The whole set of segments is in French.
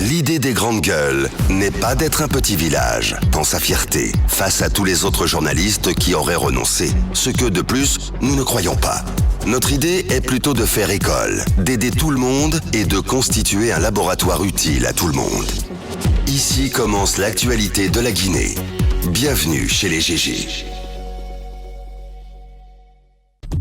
L'idée des grandes gueules n'est pas d'être un petit village, dans sa fierté, face à tous les autres journalistes qui auraient renoncé. Ce que, de plus, nous ne croyons pas. Notre idée est plutôt de faire école, d'aider tout le monde et de constituer un laboratoire utile à tout le monde. Ici commence l'actualité de la Guinée. Bienvenue chez les GG.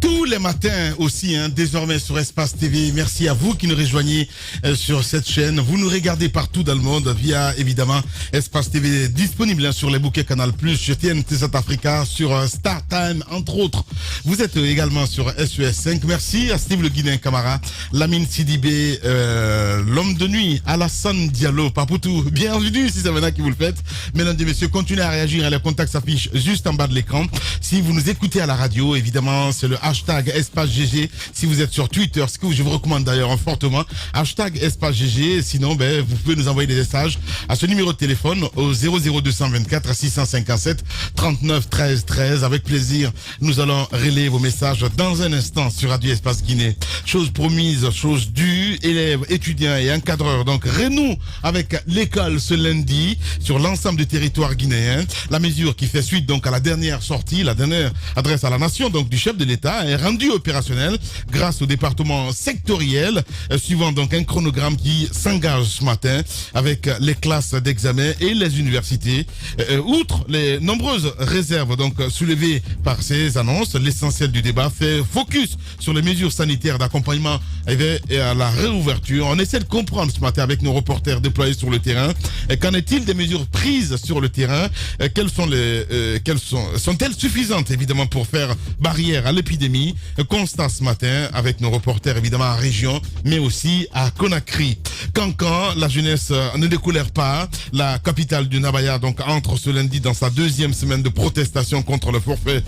Tous les matins aussi, désormais sur Espace TV. Merci à vous qui nous rejoignez sur cette chaîne. Vous nous regardez partout dans le monde via, évidemment, Espace TV disponible sur les bouquets Canal+, sur TNT South Africa, sur Star Time, entre autres. Vous êtes également sur SES5. Merci à Steve le Guinéen Camara, Lamine Sidibé, l'homme de nuit, Alassane Diallo, Papoutou. Bienvenue si c'est maintenant que vous le faites. Mesdames et messieurs, continuez à réagir. Les contacts s'affichent juste en bas de l'écran. Si vous nous écoutez à la radio, évidemment, c'est le hashtag Espace GG. Si vous êtes sur Twitter, ce que je vous recommande d'ailleurs fortement, hashtag Espace GG. Sinon, vous pouvez nous envoyer des messages à ce numéro de téléphone au 00224 657 39 13 13. Avec plaisir, nous allons relayer vos messages dans un instant sur Radio Espace Guinée. Chose promise, chose due. Élèves, étudiants et encadreurs, donc renoue avec l'école ce lundi sur l'ensemble du territoire guinéen. La mesure qui fait suite donc à la dernière sortie, la dernière adresse à la nation donc du chef de l'État est rendu opérationnel grâce au département sectoriel, suivant donc un chronogramme qui s'engage ce matin avec les classes d'examen et les universités. Outre les nombreuses réserves donc soulevées par ces annonces, l'essentiel du débat fait focus sur les mesures sanitaires d'accompagnement et à la réouverture. On essaie de comprendre ce matin avec nos reporters déployés sur le terrain. Qu'en est-il des mesures prises sur le terrain? Sont-elles suffisantes évidemment pour faire barrière à l'épidémie? Constat ce matin avec nos reporters évidemment en région, mais aussi à Conakry. Cancan, la jeunesse ne décolère pas. La capitale du Nabaya donc entre ce lundi dans sa deuxième semaine de protestation contre le forfait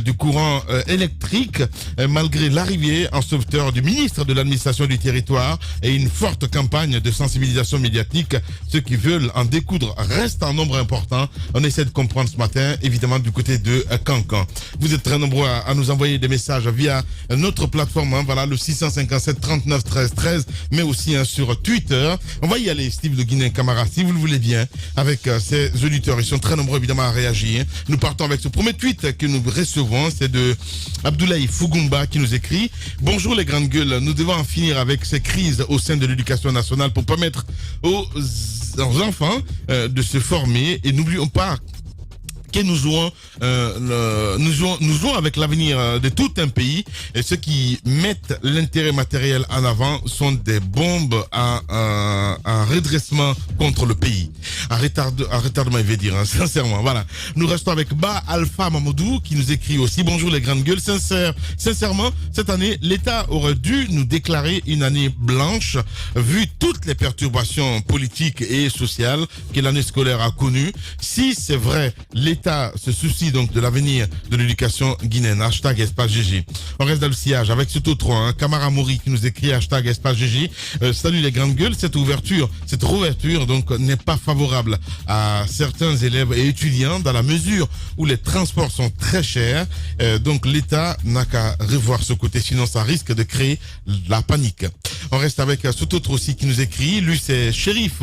du courant électrique, malgré l'arrivée en sauveteur du ministre de l'administration du territoire et une forte campagne de sensibilisation médiatique. Ceux qui veulent en découdre restent en nombre important. On essaie de comprendre ce matin évidemment du côté de Cancan. Vous êtes très nombreux à nous envoyer des messages via notre plateforme, voilà, le 657 39 13 13, mais aussi sur Twitter. On va y aller, Steve le Guinéen Camara, si vous le voulez bien, avec ces auditeurs. Ils sont très nombreux évidemment à réagir. Nous partons avec ce premier tweet que nous recevons, c'est de Abdoulaye Fugumba qui nous écrit: bonjour les grandes gueules, nous devons en finir avec ces crises au sein de l'éducation nationale pour permettre aux enfants de se former, et n'oublions pas que nous jouons avec l'avenir de tout un pays, et ceux qui mettent l'intérêt matériel en avant sont des bombes à redressement contre le pays. Un retardement, il veut dire, sincèrement. Voilà. Nous restons avec Ba Alpha Mamoudou qui nous écrit aussi: bonjour les grandes gueules. Sincèrement, cette année, l'État aurait dû nous déclarer une année blanche, vu toutes les perturbations politiques et sociales que l'année scolaire a connues. Si c'est vrai, l'État se soucie donc de l'avenir de l'éducation guinéenne. Hashtag Espace GG. On reste dans le sillage avec ce autre, Camara Mori qui nous écrit hashtag Espace GG. Salut les grandes gueules. Cette réouverture donc n'est pas favorable à certains élèves et étudiants dans la mesure où les transports sont très chers. Donc l'État n'a qu'à revoir ce côté, sinon ça risque de créer la panique. On reste avec cet autre aussi qui nous écrit. Lui c'est Shérif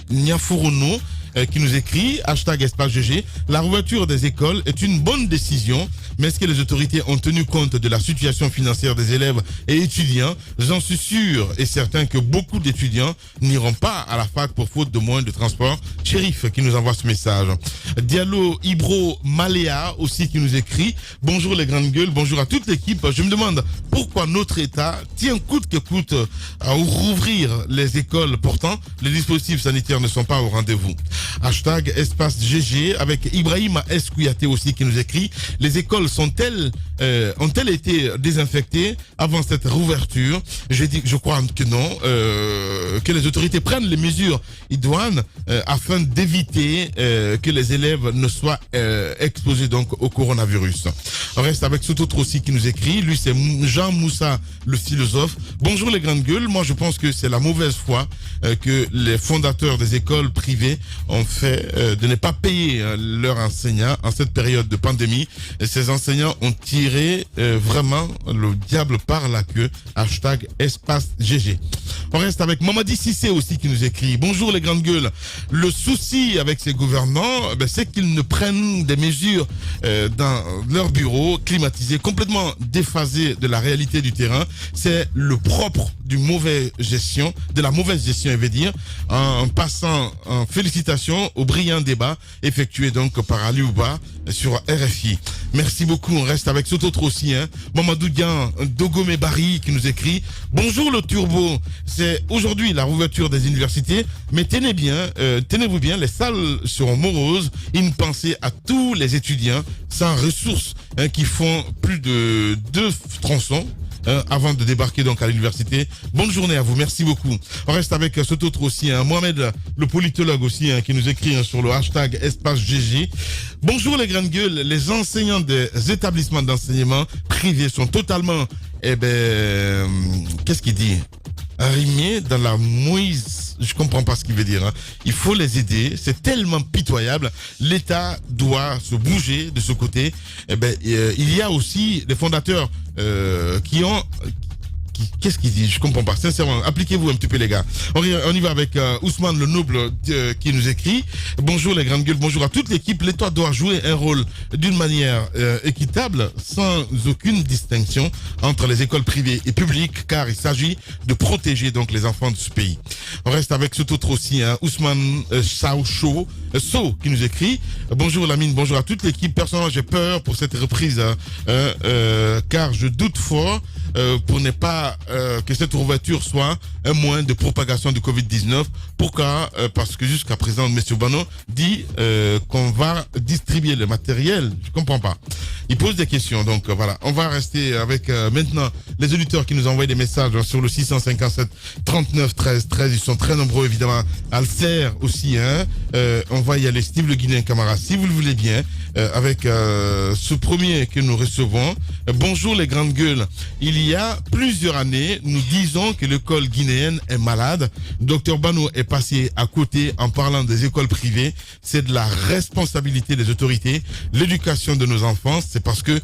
Nianfuruno qui nous écrit hashtag Espace GG. La réouverture des écoles est une bonne décision, mais est-ce que les autorités ont tenu compte de la situation financière des élèves et étudiants? J'en suis sûr et certain que beaucoup d'étudiants n'iront pas à la fac pour faute de moyens de transport. Shérif qui nous envoie ce message. Diallo Ibro Maléa aussi qui nous écrit: bonjour les grandes gueules, bonjour à toute l'équipe. Je me demande pourquoi notre État tient coûte que coûte à rouvrir les écoles. Pourtant, les dispositifs sanitaires ne sont pas au rendez-vous. Hashtag Espace GG avec Ibrahim Escouyaté aussi qui nous écrit: les écoles ont-elles été désinfectées avant cette réouverture? Je crois que non, que les autorités prennent les mesures idoines afin d'éviter que les élèves ne soient exposés donc au coronavirus. On reste avec cet autre aussi qui nous écrit. Lui c'est Jean Moussa le philosophe. Bonjour les grandes gueules, moi je pense que c'est la mauvaise foi que les fondateurs des écoles privées ont fait de ne pas payer leurs enseignants en cette période de pandémie. Et ces enseignants ont tiré vraiment le diable par la queue. Hashtag espace GG. On reste avec Mamadi Sissé aussi qui nous écrit. Bonjour les grandes gueules. Le souci avec ces gouvernants, c'est qu'ils ne prennent des mesures dans leur bureau climatisé, complètement déphasé de la réalité du terrain. C'est le propre de la mauvaise gestion, je veux dire, en passant en félicitations au brillant débat effectué donc par Ali Ouba sur RFI. Merci beaucoup. On reste avec Sototre aussi, Mamadou Dian Dogomé Barry qui nous écrit. Bonjour le turbo. C'est aujourd'hui la rouverture des universités, mais tenez-vous bien, les salles seront moroses. Une pensée à tous les étudiants sans ressources qui font plus de 2 tronçons avant de débarquer donc à l'université. Bonne journée à vous, merci beaucoup. On reste avec cet autre aussi, Mohamed, le politologue aussi, qui nous écrit sur le hashtag espace GG. Bonjour les grandes gueules, les enseignants des établissements d'enseignement privés sont totalement, qu'est-ce qu'il dit, arrimés dans la mouise. Je comprends pas ce qu'il veut dire. Il faut les aider. C'est tellement pitoyable. L'État doit se bouger de ce côté. Il y a aussi les fondateurs qui ont... Qu'est-ce qu'il dit? Je comprends pas. Sincèrement, appliquez-vous un petit peu les gars. On y va avec Ousmane le Noble qui nous écrit. Bonjour les grandes gueules, bonjour à toute l'équipe. L'État doit jouer un rôle d'une manière équitable, sans aucune distinction entre les écoles privées et publiques, car il s'agit de protéger donc les enfants de ce pays. On reste avec ce autre aussi, Ousmane So qui nous écrit. Bonjour Lamine, bonjour à toute l'équipe. Personnellement, j'ai peur pour cette reprise, car je doute fort pour ne pas que cette ouverture soit un moyen de propagation du Covid-19. Pourquoi? Parce que jusqu'à présent, M. Bano dit qu'on va distribuer le matériel. Je comprends pas. Il pose des questions. Donc voilà, on va rester avec maintenant les auditeurs qui nous envoient des messages sur le 657 39 13 13. Ils sont très nombreux évidemment. Alcer aussi. On va y aller. Steve le Guinéen Camara, si vous le voulez bien, avec ce premier que nous recevons. Bonjour les grandes gueules. Il y a plusieurs années, nous disons que l'école guinéenne est malade. Dr Bano est passé à côté en parlant des écoles privées. C'est de la responsabilité des autorités. L'éducation de nos enfants, c'est parce que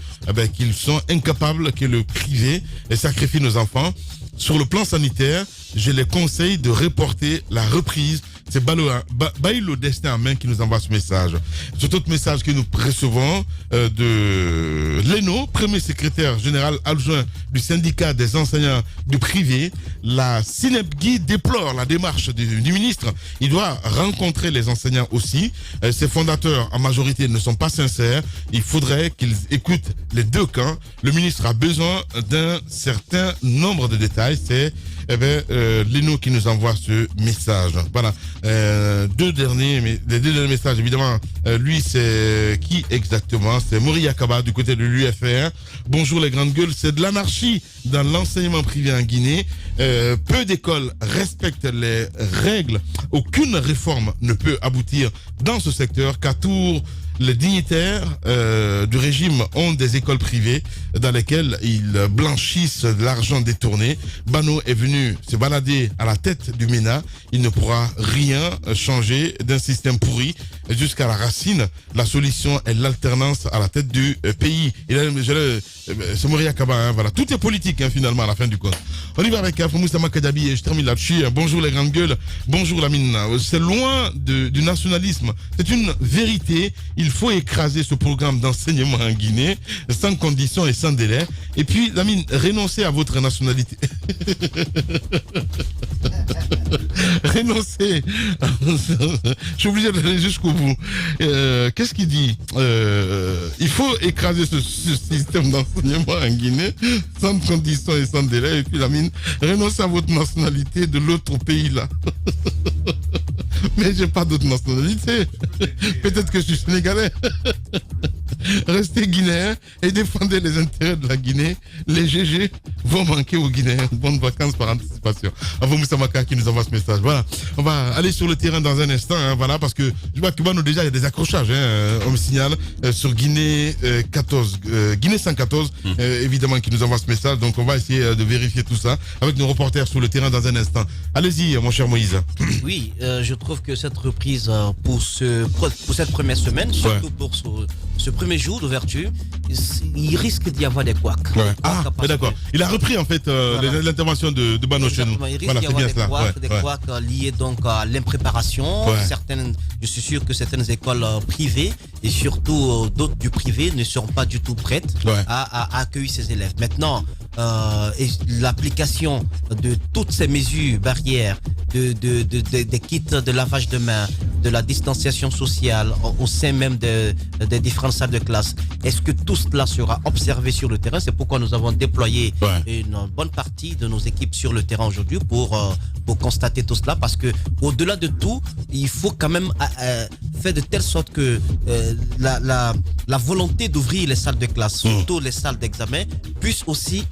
qu'ils sont incapables que le privé sacrifie nos enfants. Sur le plan sanitaire, je les conseille de reporter la reprise. C'est Baïlo Destin en main qui nous envoie ce message. C'est autre message que nous recevons de Leno, premier secrétaire général adjoint du syndicat des enseignants du privé. La SINEPGI déplore la démarche du ministre. Il doit rencontrer les enseignants aussi. Ses fondateurs en majorité ne sont pas sincères. Il faudrait qu'ils écoutent les deux camps. Le ministre a besoin d'un certain nombre de détails. C'est Leno qui nous envoie ce message. Voilà. Les deux derniers messages, évidemment, lui c'est qui exactement? C'est Moria Kaba du côté de l'UFR. Bonjour les grandes gueules, c'est de l'anarchie dans l'enseignement privé en Guinée. Peu d'écoles respectent les règles. Aucune réforme ne peut aboutir dans ce secteur, qu'à Tours, les dignitaires du régime ont des écoles privées dans lesquelles ils blanchissent de l'argent détourné. Bano est venu se balader à la tête du MENA. Il ne pourra rien changer d'un système pourri jusqu'à la racine. La solution est l'alternance à la tête du pays. C'est Moria Kaba, voilà. Tout est politique finalement à la fin du compte. On y va avec Moussa Makadabi et je termine là-dessus. Bonjour les grandes gueules, bonjour Lamine. C'est loin du nationalisme, c'est une vérité. Il faut écraser ce programme d'enseignement en Guinée sans condition et sans délai. Et puis Lamine, renoncez à votre nationalité. Renoncez. Je suis obligé d'aller jusqu'au bout. Qu'est-ce qu'il dit? Il faut écraser ce système d'enseignement en Guinée sans condition et sans délai. Et puis Lamine, renoncez à votre nationalité de l'autre pays là. Mais j'ai pas d'autre nationalité. Peut-être que je suis sénégalais. Restez guinéen et défendez les intérêts de la Guinée. Les GG. Vous manquez aux Guinéens. Bonnes vacances par anticipation. À vous, Moussa Maka, qui nous envoie ce message. Voilà. On va aller sur le terrain dans un instant. Voilà, parce que je vois que nous déjà, il y a des accrochages. On me signale sur Guinée 14, Guinée 114, évidemment, qui nous envoie ce message. Donc, on va essayer de vérifier tout ça avec nos reporters sur le terrain dans un instant. Allez-y, mon cher Moïse. Oui, je trouve que cette reprise pour cette première semaine, surtout pour ce premier jour d'ouverture, il risque d'y avoir des couacs. Ouais. Ah, d'accord. Il a repris en fait l'intervention de Bano chez nous. Il risque d'y avoir des couacs liés donc à l'impréparation. Je suis sûr que certaines écoles privées et surtout d'autres du privé ne seront pas du tout prêtes à accueillir ces élèves. Maintenant, l'application de toutes ces mesures barrières, des kits de lavage de mains, de la distanciation sociale au sein même des différentes salles de classe, est-ce que tout cela sera observé sur le terrain? C'est pourquoi nous avons déployé une bonne partie de nos équipes sur le terrain aujourd'hui pour constater tout cela, parce que au-delà de tout, il faut quand même faire de telle sorte que la volonté d'ouvrir les salles de classe, surtout les salles d'examen, puisse aussi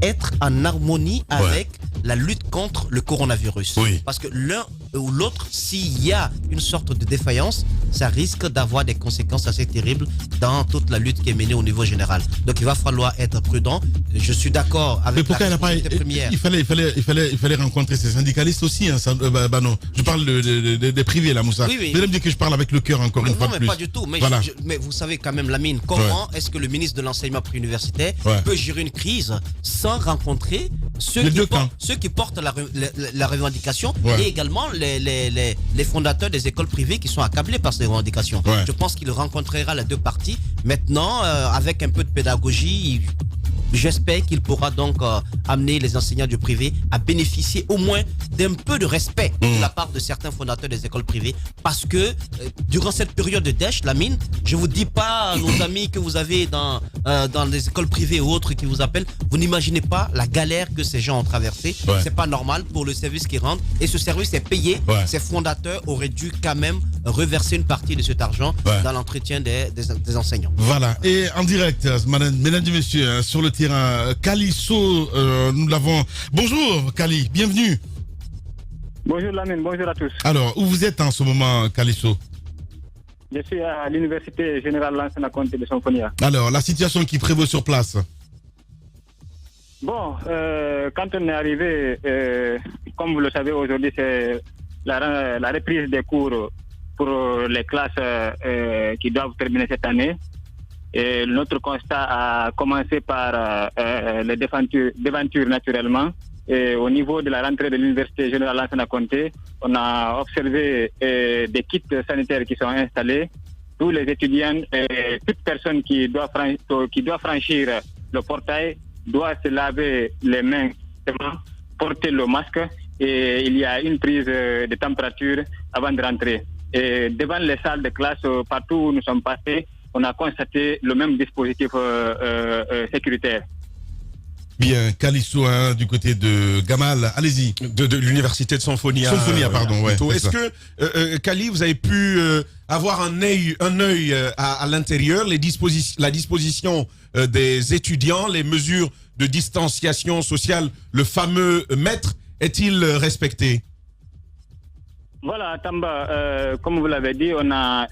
être en harmonie avec la lutte contre le coronavirus. Parce que l'un ou l'autre, s'il y a une sorte de défaillance, ça risque d'avoir des conséquences assez terribles dans toute la lutte qui est menée au niveau général. Donc il va falloir être prudent. Je suis d'accord avec. Mais pourquoi il fallait rencontrer ces syndicalistes aussi, hein, Bano. Je parle des privés là, Moussa. Vous allez me dire que je parle avec le cœur encore une fois de plus. Non, mais pas du tout. Mais vous savez quand même, Lamine, comment est-ce que le ministre de l'enseignement préuniversitaire peut gérer une crise sans rencontrer ceux qui portent la revendication et également les fondateurs des écoles privées qui sont accablés par ces revendications. Je pense qu'il rencontrera les deux parties. Maintenant, avec un peu de pédagogie, j'espère qu'il pourra donc amener les enseignants du privé à bénéficier au moins d'un peu de respect de la part de certains fondateurs des écoles privées, parce que durant cette période de dèche, Lamine, je vous dis pas, nos amis que vous avez dans les écoles privées ou autres qui vous appellent, vous n'imaginez pas la galère que ces gens ont traversée. C'est pas normal pour le service qu'ils rendent, et ce service est payé. Ces fondateurs auraient dû quand même reverser une partie de cet argent dans l'entretien des enseignants. Voilà, et en direct, mesdames et messieurs, sur le terrain, Calisso, nous l'avons. Bonjour Cali, bienvenue. Bonjour Lamine, bonjour à tous. Alors, où vous êtes en ce moment, Calisso? Je suis à l'Université Générale Lansana Conté de Symphonia. Alors, la situation qui prévaut sur place? Bon, quand on est arrivé, comme vous le savez, aujourd'hui, c'est la reprise des cours pour les classes qui doivent terminer cette année. Et notre constat a commencé par les devantures naturellement. Et au niveau de la rentrée de l'Université Générale Lansana Conté, on a observé des kits sanitaires qui sont installés. Tous les étudiants et toute personne qui doit franchir le portail doit se laver les mains, porter le masque, et il y a une prise de température avant de rentrer. Et devant les salles de classe, partout où nous sommes passés, on a constaté le même dispositif sécuritaire. Bien, Calisso, du côté de Gamal, allez-y. De l'université de Symphonia. Symphonia, pardon, Est-ce que, Cali, vous avez pu avoir un œil à l'intérieur, la disposition des étudiants, les mesures de distanciation sociale, le fameux mètre, est-il respecté? Voilà, Tamba, comme vous l'avez dit, on a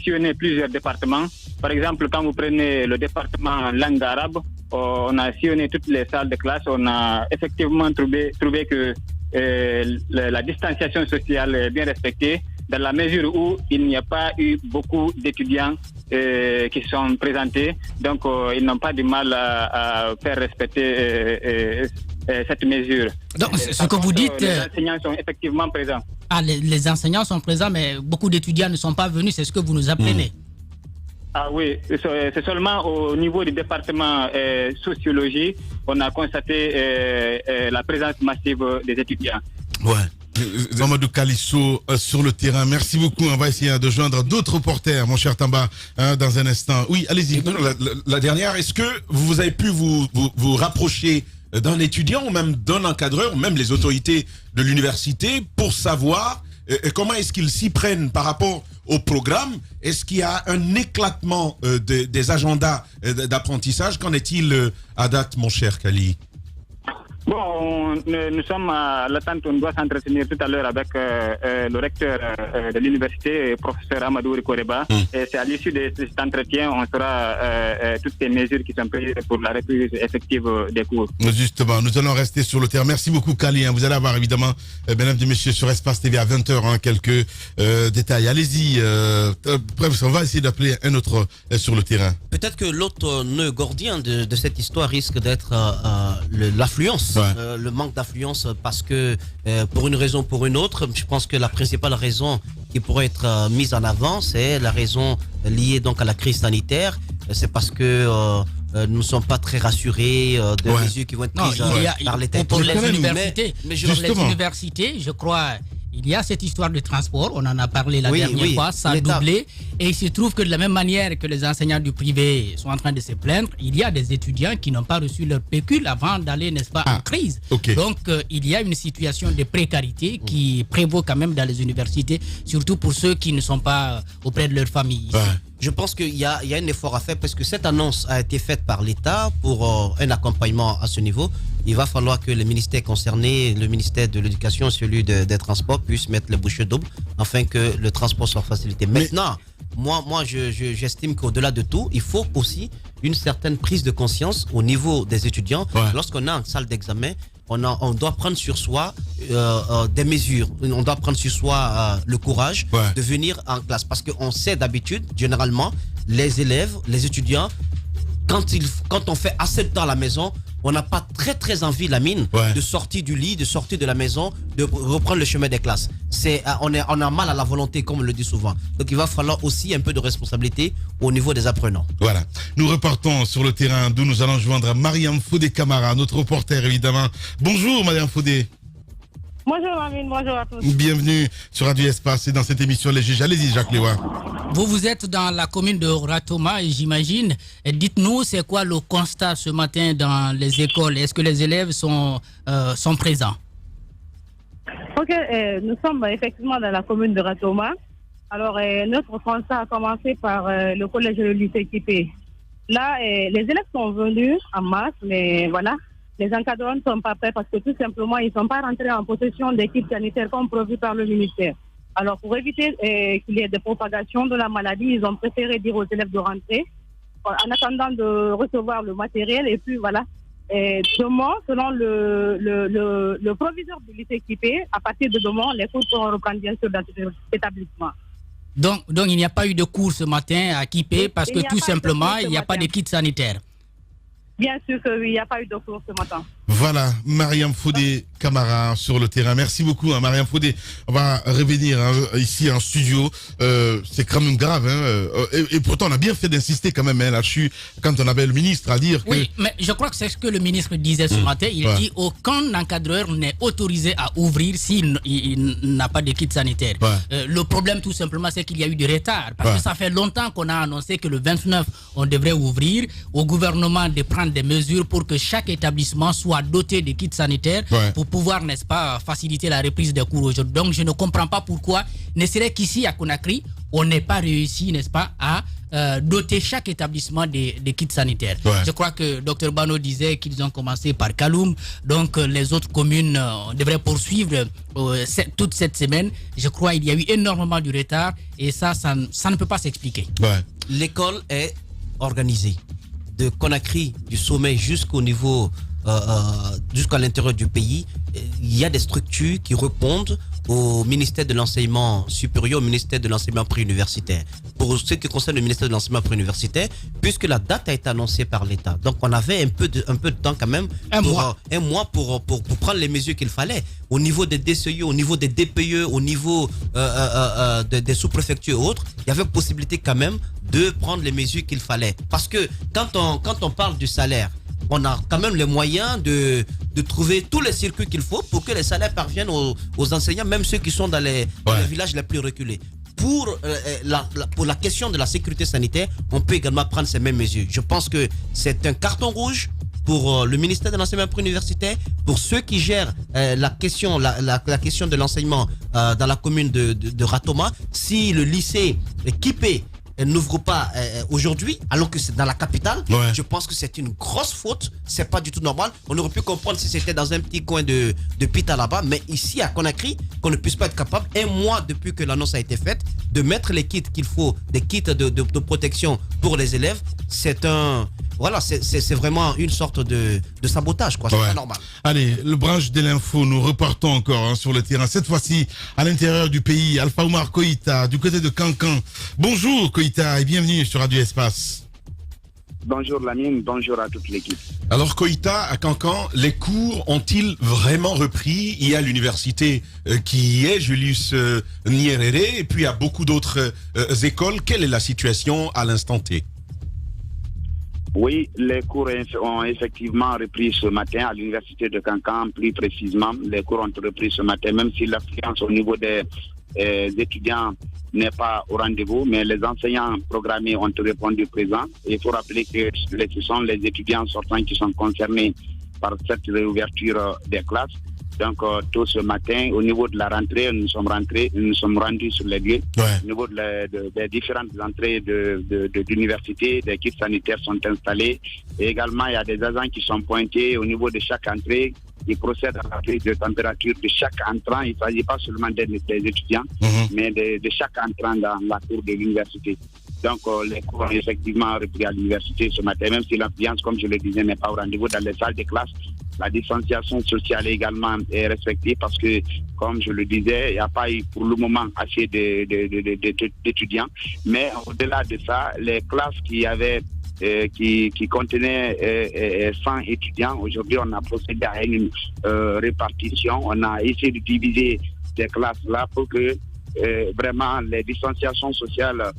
sillonné plusieurs départements. Par exemple, quand vous prenez le département langue arabe, on a sillonné toutes les salles de classe. On a effectivement trouvé que la distanciation sociale est bien respectée, dans la mesure où il n'y a pas eu beaucoup d'étudiants qui sont présentés. Donc, ils n'ont pas du mal à faire respecter cette mesure. Donc, ce que vous dites... Les enseignants sont effectivement présents. Ah, les enseignants sont présents, mais beaucoup d'étudiants ne sont pas venus, c'est ce que vous nous apprenez. Ah oui, c'est seulement au niveau du département sociologie, on a constaté la présence massive des étudiants. Mamadou Calisso sur le terrain. Merci beaucoup. On va essayer de joindre d'autres reporters, mon cher Tamba, dans un instant. Oui, allez-y. La dernière, est-ce que vous avez pu vous rapprocher d'un étudiant ou même d'un encadreur, ou même les autorités de l'université, pour savoir comment est-ce qu'ils s'y prennent par rapport au programme? Est-ce qu'il y a un éclatement des agendas d'apprentissage? Qu'en est-il à date, mon cher Kali? Bon, nous sommes à l'attente, on doit s'entretenir tout à l'heure avec le recteur de l'université, professeur Amadou Rikoreba. Et c'est à l'issue de cet entretien, on saura toutes les mesures qui sont prises pour la reprise effective des cours. Justement, nous allons rester sur le terrain. Merci beaucoup, Kali. Vous allez avoir évidemment, mesdames et messieurs, sur Espace TV à 20h, quelques détails. Allez-y. Bref, on va essayer d'appeler un autre sur le terrain. Peut-être que l'autre nœud gordien de cette histoire risque d'être l'affluence. Le manque d'affluence, parce que pour une raison ou pour une autre, je pense que la principale raison qui pourrait être mise en avant, c'est la raison liée donc à la crise sanitaire. C'est parce que nous ne sommes pas très rassurés des mesures qui vont être prises par l'État. Pour les universités, je crois, il y a cette histoire de transport, on en a parlé la dernière fois, ça a doublé. Et il se trouve que de la même manière que les enseignants du privé sont en train de se plaindre, il y a des étudiants qui n'ont pas reçu leur pécule avant d'aller, n'est-ce pas, en crise. Donc, il y a une situation de précarité qui prévaut quand même dans les universités, surtout pour ceux qui ne sont pas auprès de leur famille. Je pense qu'il y a un effort à faire, parce que cette annonce a été faite par l'État pour un accompagnement à ce niveau. Il va falloir que les ministères concernés, le ministère de l'Éducation, celui des Transports, puissent mettre les bouchées doubles afin que le transport soit facilité. Maintenant, moi j'estime qu'au-delà de tout, il faut aussi une certaine prise de conscience au niveau des étudiants. Lorsqu'on est en salle d'examen, on doit prendre sur soi des mesures. On doit prendre sur soi le courage de venir en classe. Parce qu'on sait d'habitude, généralement, les élèves, les étudiants, quand on fait assez de temps à la maison, on n'a pas très envie, Lamine, de sortir du lit, de sortir de la maison, de reprendre le chemin des classes. On a mal à la volonté, comme on le dit souvent. Donc il va falloir aussi un peu de responsabilité au niveau des apprenants. Voilà. Nous repartons sur le terrain d'où nous allons joindre Mariam Foudé Camara, notre reporter évidemment. Bonjour Mariam Foudé. Bonjour Amine, bonjour à tous. Bienvenue sur Radio Espace et dans cette émission Les Juges. Allez-y Jacques Léoua. Vous êtes dans la commune de Ratoma, j'imagine. Dites-nous, c'est quoi le constat ce matin dans les écoles? Est-ce que les élèves sont présents? Ok, nous sommes effectivement dans la commune de Ratoma. Alors, notre constat a commencé par le collège et le lycée équipé. Là, les élèves sont venus en masse, mais voilà, les encadrants ne sont pas prêts parce que tout simplement, ils ne sont pas rentrés en possession d'équipes sanitaires comme prévu par le ministère. Alors, pour éviter qu'il y ait des propagations de la maladie, ils ont préféré dire aux élèves de rentrer en attendant de recevoir le matériel. Et puis, voilà. Et demain, selon le proviseur du lycée équipé, à partir de demain, les cours seront reprendre bien sûr dans cet établissement. Donc, il n'y a pas eu de cours ce matin à Kipé parce que tout simplement, il n'y a pas de kit sanitaire. Bien sûr qu'il n'y a pas eu de cours ce matin. Voilà, Mariam Foudé Camara sur le terrain. Merci beaucoup, Mariam Foudé. On va revenir ici en studio. C'est quand même grave. Et pourtant, on a bien fait d'insister quand même là-dessus quand on avait le ministre à dire que... Oui, mais je crois que c'est ce que le ministre disait ce matin. Il dit aucun encadreur n'est autorisé à ouvrir s'il n'a pas de kit sanitaire. Le problème, tout simplement, c'est qu'il y a eu du retard. Parce que ça fait longtemps qu'on a annoncé que le 29, on devrait ouvrir. Au gouvernement de prendre des mesures pour que chaque établissement soit doté de kits sanitaires pour pouvoir, n'est-ce pas, faciliter la reprise des cours aujourd'hui. Donc, je ne comprends pas pourquoi, ne serait qu'ici à Conakry, on n'est pas réussi, n'est-ce pas, à doter chaque établissement de kits sanitaires. Je crois que Dr Bano disait qu'ils ont commencé par Kaloum, donc les autres communes devraient poursuivre toute cette semaine. Je crois qu'il y a eu énormément de retard et ça ne peut pas s'expliquer. L'école est organisée. De Conakry, du sommet jusqu'au niveau jusqu'à l'intérieur du pays, il y a des structures qui répondent au ministère de l'enseignement supérieur, au ministère de l'enseignement préuniversitaire. Pour ce qui concerne le ministère de l'enseignement préuniversitaire, puisque la date a été annoncée par l'État, donc on avait un peu de temps quand même, un mois pour prendre les mesures qu'il fallait au niveau des DCE, au niveau des DPE, au niveau des sous-préfectures et autres. Il y avait possibilité quand même de prendre les mesures qu'il fallait, parce que quand on parle du salaire, on a quand même les moyens de trouver tous les circuits qu'il faut pour que les salaires parviennent aux enseignants, même ceux qui sont dans les villages les plus reculés. Pour la question de la sécurité sanitaire, on peut également prendre ces mêmes mesures. Je pense que c'est un carton rouge pour le ministère de l'enseignement préuniversitaire, pour ceux qui gèrent la question de l'enseignement dans la commune de Ratoma. Si le lycée Kipé n'ouvre pas aujourd'hui, alors que c'est dans la capitale, je pense que c'est une grosse faute. C'est pas du tout normal. On aurait pu comprendre si c'était dans un petit coin de Pita là-bas, mais ici à Conakry, qu'on ne puisse pas être capable, un mois depuis que l'annonce a été faite, de mettre les kits qu'il faut, des kits de protection pour les élèves, c'est vraiment une sorte de sabotage, quoi. C'est pas normal. Allez, le branche de l'info, nous repartons encore sur le terrain. Cette fois-ci, à l'intérieur du pays, Alpha Oumar Koïta, du côté de Cancan. Bonjour Koïta et bienvenue sur Radio Espace. Bonjour Lamine, bonjour à toute l'équipe. Alors Koïta, à Cancan, les cours ont-ils vraiment repris? Il y a l'université qui est Julius Nyerere et puis il y a beaucoup d'autres écoles. Quelle est la situation à l'instant T? Oui, les cours ont effectivement repris ce matin à l'université de Cancan, plus précisément. Les cours ont repris ce matin, même si l'affluence au niveau des étudiants n'est pas au rendez-vous, mais les enseignants programmés ont répondu présent. Il faut rappeler que ce sont les étudiants sortants qui sont concernés par cette réouverture des classes. Donc, tôt ce matin, au niveau de la rentrée, nous sommes rendus sur les lieux. Au niveau des différentes entrées d'université, des kits sanitaires sont installés. Et également, il y a des agents qui sont pointés au niveau de chaque entrée. Ils procèdent à la prise de température de chaque entrant. Il ne s'agit pas seulement des étudiants, mais de chaque entrant dans la cour de l'université. Donc, les cours ont effectivement repris à l'université ce matin, même si l'affluence, comme je le disais, n'est pas au rendez-vous dans les salles de classe. La distanciation sociale également est respectée parce que, comme je le disais, il n'y a pas eu pour le moment assez d'étudiants. Mais au-delà de ça, les classes qui contenaient 100 étudiants, aujourd'hui on a procédé à une répartition. On a essayé de diviser ces classes-là pour que vraiment les distanciations sociales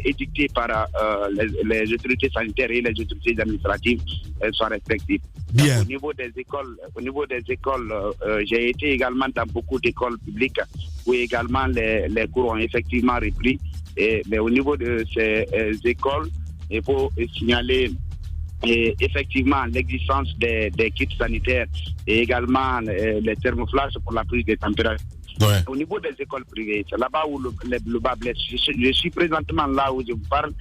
édictées par les autorités sanitaires et les autorités administratives soient respectées. Bien. Au niveau des écoles, j'ai été également dans beaucoup d'écoles publiques où également les cours ont effectivement repris. Mais au niveau de ces écoles, il faut signaler effectivement l'existence des kits sanitaires et également les thermoflages pour la prise des températures. Au niveau des écoles privées, c'est là-bas où le bas blesse. Je suis présentement là où je vous parle,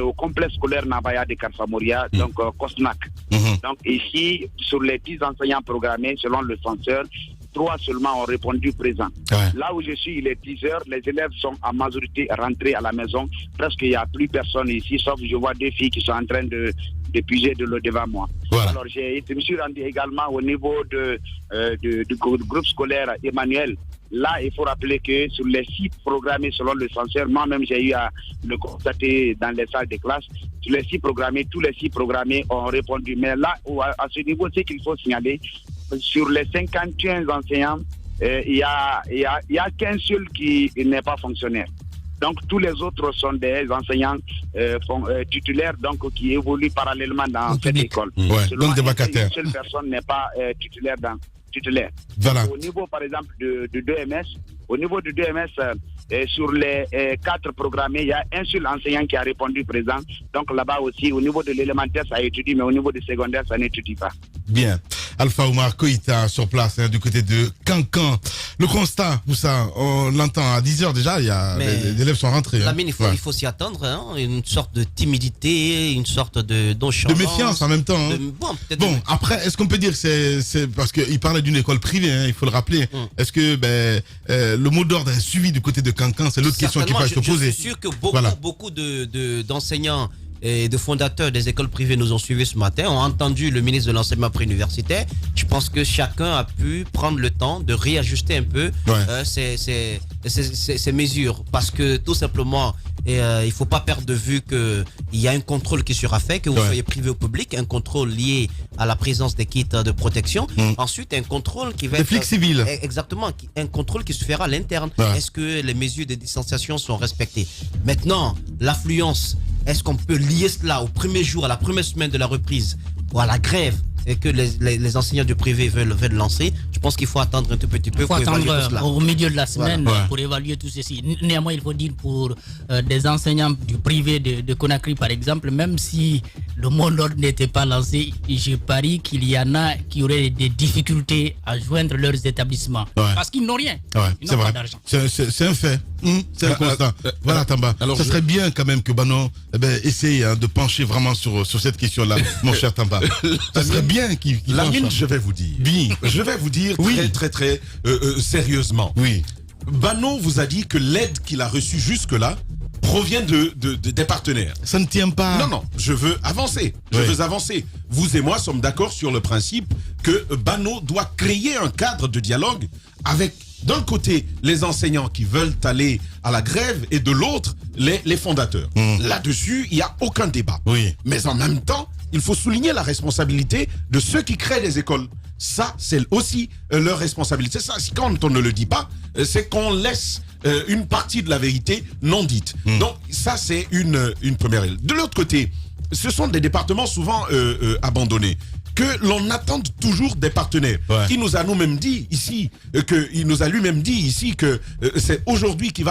au complexe scolaire Nabaya de Karfamoria, donc COSNAC. Donc ici, sur les 10 enseignants programmés, selon le censeur, 3 seulement ont répondu présent. Là où je suis, il est 10 heures, les élèves sont en majorité rentrés à la maison. Presque il n'y a plus personne ici, sauf je vois 2 filles qui sont en train de puiser de l'eau devant moi. Alors je me suis rendu également au niveau du groupe scolaire Emmanuel. Là, il faut rappeler que sur les 6 programmés selon le censeur, moi-même j'ai eu à le constater dans les salles de classe, sur les 6 programmés, tous les 6 programmés ont répondu. Mais là, à ce niveau, c'est qu'il faut signaler, sur les 51 enseignants, il y a qu'un seul qui n'est pas fonctionnaire. Donc tous les autres sont des enseignants titulaires, donc qui évoluent parallèlement dans cette école. Donc des vacataires. Une seule personne n'est pas titulaire. Voilà. Au niveau, par exemple, de 2MS, sur les 4 programmés, il y a un seul enseignant qui a répondu présent. Donc là-bas aussi, au niveau de l'élémentaire, ça étudie, mais au niveau du secondaire, ça n'étudie pas. Bien. Alpha Oumar Koïta sur place, du côté de Cancan. Le constat, tout ça, on l'entend à 10h déjà, les élèves sont rentrés. Lamine, il faut s'y attendre, une sorte de timidité, une sorte de nonchalance. De méfiance en même temps. Après, est-ce qu'on peut dire que c'est parce qu'il parlait d'une école privée, il faut le rappeler. Est-ce que le mot d'ordre est suivi du côté de Cancan? C'est l'autre question qui va se poser. Je suis sûr que beaucoup d'enseignants et de fondateurs des écoles privées nous ont suivis ce matin, ont entendu le ministre de l'enseignement préuniversitaire. Je pense que chacun a pu prendre le temps de réajuster un peu ces mesures, parce que tout simplement, il ne faut pas perdre de vue qu'il y a un contrôle qui sera fait, que vous soyez privé ou public, un contrôle lié à la présence des kits de protection. Ensuite, un contrôle qui va être... Des flics civils. Exactement, un contrôle qui se fera à l'interne. Est-ce que les mesures de distanciation sont respectées? Maintenant, l'affluence, est-ce qu'on peut lier cela au premier jour, à la première semaine de la reprise, ou à la grève et que les enseignants du privé veulent lancer? Je pense qu'il faut attendre un tout petit peu. Il faut attendre au milieu de la semaine pour évaluer tout ceci. Néanmoins, il faut dire pour des enseignants du privé de Conakry, par exemple, même si le mot d'ordre n'était pas lancé, je parie qu'il y en a qui auraient des difficultés à joindre leurs établissements. Parce qu'ils n'ont rien. Ils n'ont pas d'argent. C'est un fait. C'est un constat. Voilà, Tamba. Alors, ça serait bien quand même que Bano essaye de pencher vraiment sur cette question-là, mon cher Tamba. Ça serait bien qu'il Lamine, je vais vous dire. Je vais vous dire très sérieusement. Oui. Bano vous a dit que l'aide qu'il a reçue jusque-là provient des partenaires. Ça ne tient pas. Non, je veux avancer. Vous et moi sommes d'accord sur le principe que Bano doit créer un cadre de dialogue avec, d'un côté, les enseignants qui veulent aller à la grève et de l'autre, les fondateurs. Là-dessus, il n'y a aucun débat. Oui. Mais en même temps, il faut souligner la responsabilité de ceux qui créent les écoles. Ça, c'est aussi leur responsabilité. Ça, quand on ne le dit pas, c'est qu'on laisse une partie de la vérité non dite. Donc, ça, c'est une première. De l'autre côté, ce sont des départements souvent abandonnés. Que l'on attend toujours des partenaires. Il nous a lui-même dit ici que c'est aujourd'hui qu'il y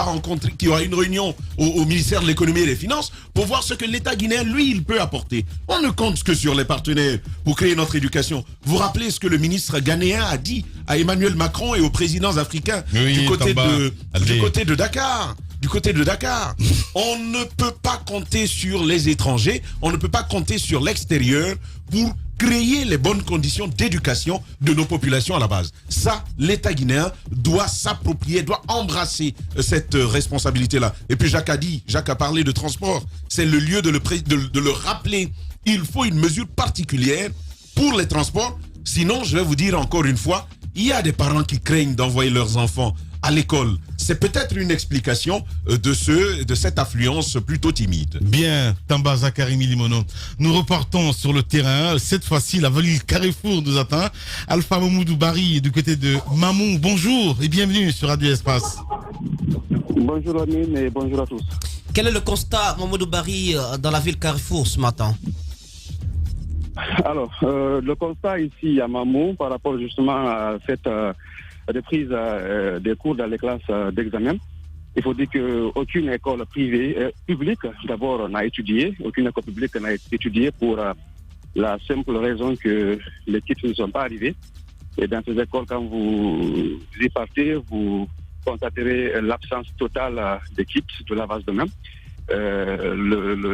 aura une réunion au ministère de l'économie et des finances pour voir ce que l'État guinéen, lui, il peut apporter. On ne compte que sur les partenaires pour créer notre éducation. Vous rappelez ce que le ministre ghanéen a dit à Emmanuel Macron et aux présidents africains du côté de Dakar. Du côté de Dakar, on ne peut pas compter sur les étrangers, on ne peut pas compter sur l'extérieur pour créer les bonnes conditions d'éducation de nos populations à la base. Ça, l'État guinéen doit s'approprier, doit embrasser cette responsabilité-là. Et puis Jacques a parlé de transport. C'est le lieu de le rappeler. Il faut une mesure particulière pour les transports. Sinon, je vais vous dire encore une fois, il y a des parents qui craignent d'envoyer leurs enfants à l'école. C'est peut-être une explication de cette affluence plutôt timide. Bien, Tamba Zakari Milimono. Nous repartons sur le terrain. Cette fois-ci, la ville Carrefour nous attend. Alpha Mamoudou Bari du côté de Mamou. Bonjour et bienvenue sur Radio Espace. Bonjour Amine et bonjour à tous. Quel est le constat, Mamoudou Bari, dans la ville Carrefour ce matin? Alors, le constat ici à Mamou par rapport justement à cette reprise des cours dans les classes d'examen. Il faut dire qu'aucune école publique d'abord n'a étudié, aucune école publique n'a étudié pour la simple raison que les kits ne sont pas arrivés. Et dans ces écoles, quand vous y partez, vous constaterez l'absence totale des kits de lavage de main.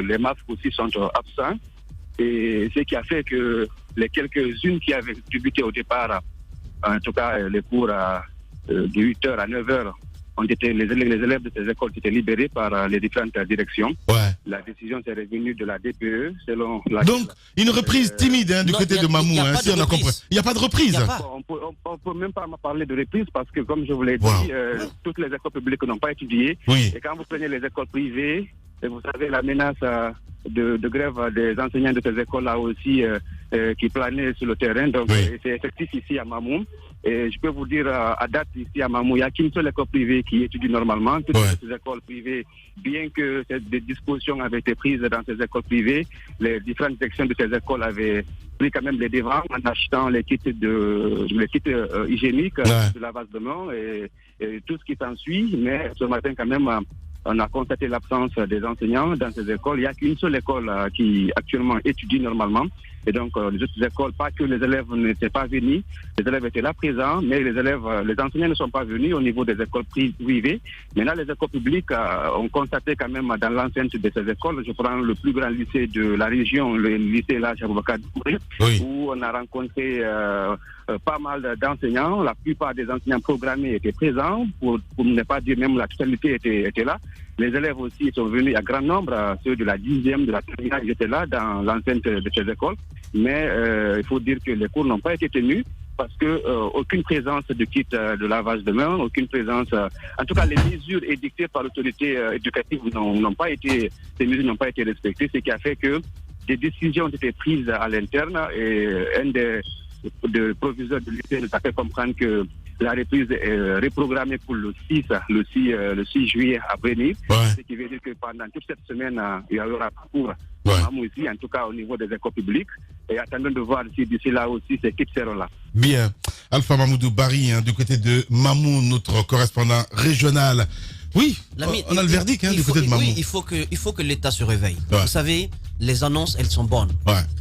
Les masques aussi sont absents. Et ce qui a fait que les quelques-unes qui avaient débuté au départ, en tout cas les cours de 8h à 9h, les élèves de ces écoles étaient libérés par les différentes directions. La décision s'est revenue de la DPE selon la... Donc, une reprise timide du côté de Mamou, si on a compris. Il n'y a pas de reprise. On ne peut même pas parler de reprise parce que, comme je vous l'ai dit, toutes les écoles publiques n'ont pas étudié. Et quand vous prenez les écoles privées, vous savez la menace de grève des enseignants de ces écoles-là aussi qui planait sur le terrain. Donc, c'est effectif ici à Mamou. Et je peux vous dire, à date, ici à Mamou, il n'y a qu'une seule école privée qui étudie normalement. Toutes ces écoles privées, bien que des dispositions avaient été prises dans ces écoles privées, les différentes sections de ces écoles avaient pris quand même les devants en achetant les kits hygiéniques de lavage de main et tout ce qui s'ensuit. Mais ce matin, quand même, on a constaté l'absence des enseignants dans ces écoles. Il n'y a qu'une seule école qui actuellement étudie normalement. Et donc, les autres écoles, pas que les élèves n'étaient pas venus, les élèves étaient là présents, mais les enseignants ne sont pas venus au niveau des écoles privées. Maintenant, les écoles publiques ont constaté quand même dans l'enceinte de ces écoles, je prends le plus grand lycée de la région, le lycée là, Aboubakar Doucouré, où on a rencontré pas mal d'enseignants. La plupart des enseignants programmés étaient présents, pour ne pas dire même la totalité était là. Les élèves aussi sont venus à grand nombre, ceux de la 10e, de la terminale, ils étaient là dans l'enceinte de ces écoles. Mais il faut dire que les cours n'ont pas été tenus parce que aucune présence de kit de lavage de main, aucune présence, en tout cas les mesures édictées par l'autorité éducative n'ont pas été, ces mesures n'ont pas été respectées, ce qui a fait que des décisions ont été prises à l'interne et un des proviseurs de lycée nous a fait comprendre que la reprise est reprogrammée pour le 6 juillet à venir. Ce qui veut dire que pendant toute cette semaine, il y aura parcours aussi, en tout cas au niveau des écoles publiques. Et attendons de voir si d'ici là aussi ces équipes seront là. Bien. Alpha Mamoudou Barry, du côté de Mamou, notre correspondant régional. Oui, on a le verdict du côté de Mamou. Oui, il faut que l'État se réveille. Vous savez, les annonces, elles sont bonnes.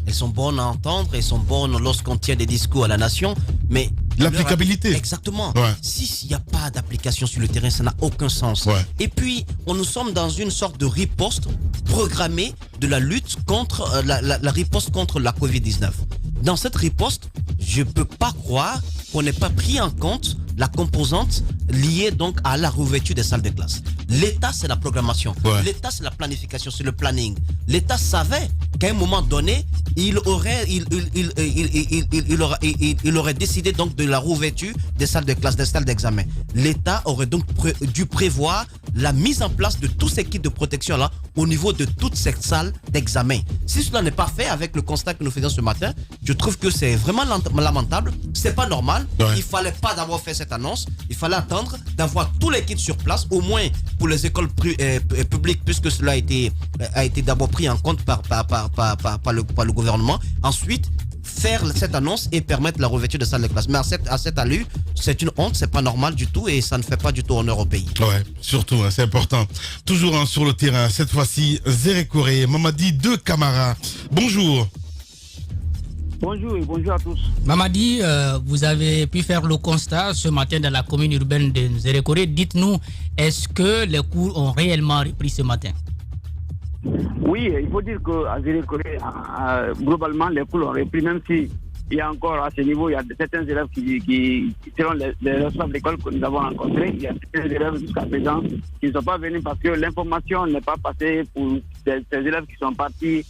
Elles sont bonnes à entendre, elles sont bonnes lorsqu'on tient des discours à la nation, mais... L'applicabilité. Exactement. S'il n'y a pas d'application sur le terrain, ça n'a aucun sens. Et puis, nous sommes dans une sorte de riposte programmée de la lutte contre la riposte contre la Covid-19. Dans cette riposte, je ne peux pas croire qu'on n'ait pas pris en compte la composante liée donc à la réouverture des salles de classe. L'État, c'est la programmation. L'État, c'est la planification, c'est le planning. L'État savait qu'à un moment donné, il aurait décidé donc de la réouverture des salles de classe, des salles d'examen. L'État aurait donc dû prévoir la mise en place de tous ces kits de protection là au niveau de toutes ces salles d'examen. Si cela n'est pas fait avec le constat que nous faisons ce matin, je trouve que c'est vraiment lamentable. C'est pas normal. Il fallait pas d'abord faire cette annonce. Il fallait attendre d'avoir tous les kits sur place, au moins pour les écoles publiques, puisque cela a été d'abord pris en compte par le gouvernement. Ensuite, faire cette annonce et permettre la réouverture des salles de classe. Mais à cette allure, c'est une honte, c'est pas normal du tout et ça ne fait pas du tout honneur au pays. Ouais, surtout, c'est important. Toujours sur le terrain, cette fois-ci, Zérekoré, Mamadi de Camara. Bonjour. Bonjour et bonjour à tous. Mamadi, vous avez pu faire le constat ce matin dans la commune urbaine de Zérekoré. Dites-nous, est-ce que les cours ont réellement repris ce matin? Oui, il faut dire qu'à Zérekoré, globalement, les cours ont repris, même si il y a encore à ce niveau, il y a certains élèves qui selon les responsables d'école que nous avons rencontrés, il y a certains élèves jusqu'à présent qui ne sont pas venus parce que l'information n'est pas passée pour ces élèves qui sont partis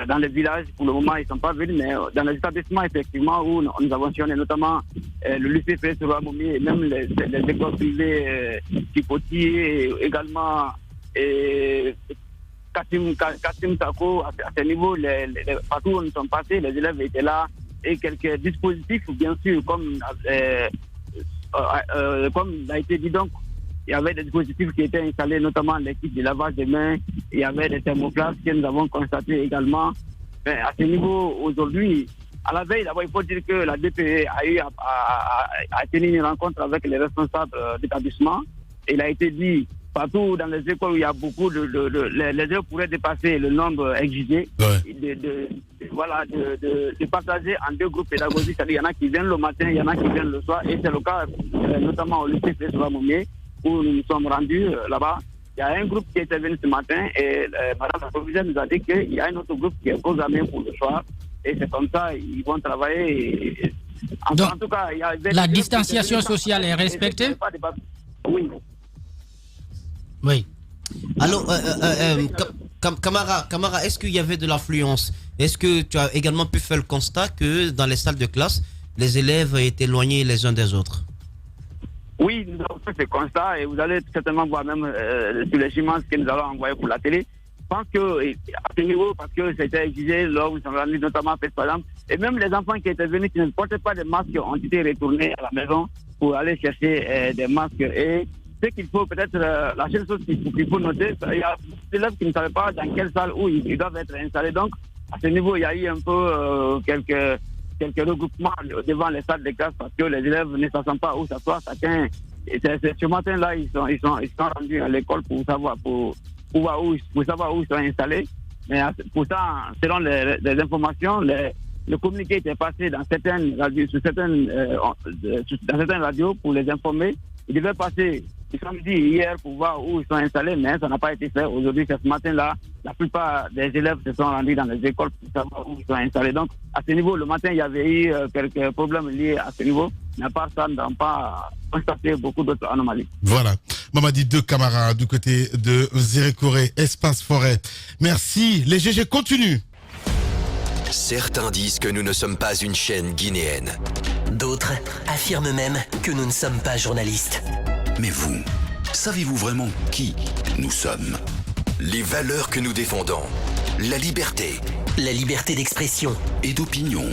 dans les villages. Pour le moment, ils ne sont pas venus, mais dans les établissements, effectivement, où nous avons mentionné notamment le lycée Félix-Roy Moumi et même les écoles privées Tipoti et également Kassim Tako, à ce niveau, partout où nous sommes passés, les élèves étaient là et quelques dispositifs, bien sûr, comme il a été dit, donc, il y avait des dispositifs qui étaient installés, notamment l'équipe de lavage des mains, il y avait des thermoflasques que nous avons constatés également. Mais à ce niveau, aujourd'hui, à la veille, d'abord, il faut dire que la DPE a tenu une rencontre avec les responsables d'établissement. Il a été dit partout dans les écoles où il y a beaucoup les élèves pourraient dépasser le nombre exigé, de partager en deux groupes pédagogiques. C'est-à-dire, il y en a qui viennent le matin, il y en a qui viennent le soir, et c'est le cas notamment au lycée Félix-Roy Moumi, où nous nous sommes rendus là-bas. Il y a un groupe qui était venu ce matin et Madame la proviseure nous a dit qu'il y a un autre groupe qui est programmé pour le soir. Et c'est comme ça, ils vont travailler. Donc, en tout cas, la distanciation sociale est respectée? Oui. Oui. Alors, Camara, est-ce qu'il y avait de l'affluence? Est-ce que tu as également pu faire le constat que dans les salles de classe, les élèves étaient éloignés les uns des autres? Oui, nous avons fait ce constat et vous allez certainement voir même sur les images que nous allons envoyer pour la télé. Je pense que à ce niveau, parce que c'était exigé lors où nous sommes rendus notamment par exemple, et même les enfants qui étaient venus qui ne portaient pas de masques ont été retournés à la maison pour aller chercher des masques. Et ce qu'il faut peut-être, la seule chose qu'il faut noter, il y a des élèves qui ne savaient pas dans quelle salle où ils doivent être installés. Donc, à ce niveau, il y a eu un peu quelques regroupements devant les salles de classe parce que les élèves ne savent pas où s'asseoir. Ce matin-là, ils sont rendus à l'école pour savoir où ils sont installés. Mais pour ça, selon les informations, le communiqué était passé dans certaines radios pour les informer. Il devait passer samedi hier pour voir où ils sont installés, mais ça n'a pas été fait. Aujourd'hui, ce matin-là, la plupart des élèves se sont rendus dans les écoles pour savoir où ils sont installés. Donc, à ce niveau, le matin, il y avait eu quelques problèmes liés à ce niveau. Mais à part ça, nous n'avons pas constaté beaucoup d'autres anomalies. Voilà. Mamadi de Camara, du côté de Zérekoré, Espace Forêt. Merci. Les GG continuent. Certains disent que nous ne sommes pas une chaîne guinéenne. D'autres affirment même que nous ne sommes pas journalistes. Mais vous, savez-vous vraiment qui nous sommes? Les valeurs que nous défendons. La liberté. La liberté d'expression. Et d'opinion.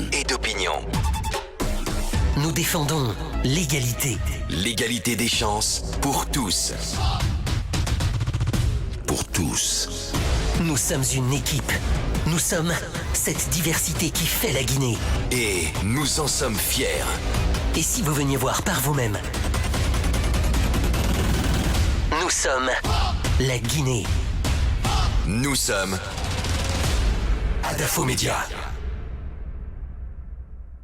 Nous défendons l'égalité. L'égalité des chances pour tous. Pour tous. Nous sommes une équipe. Nous sommes cette diversité qui fait la Guinée. Et nous en sommes fiers. Et si vous veniez voir par vous-même, nous sommes la Guinée. Nous sommes Adafo Média.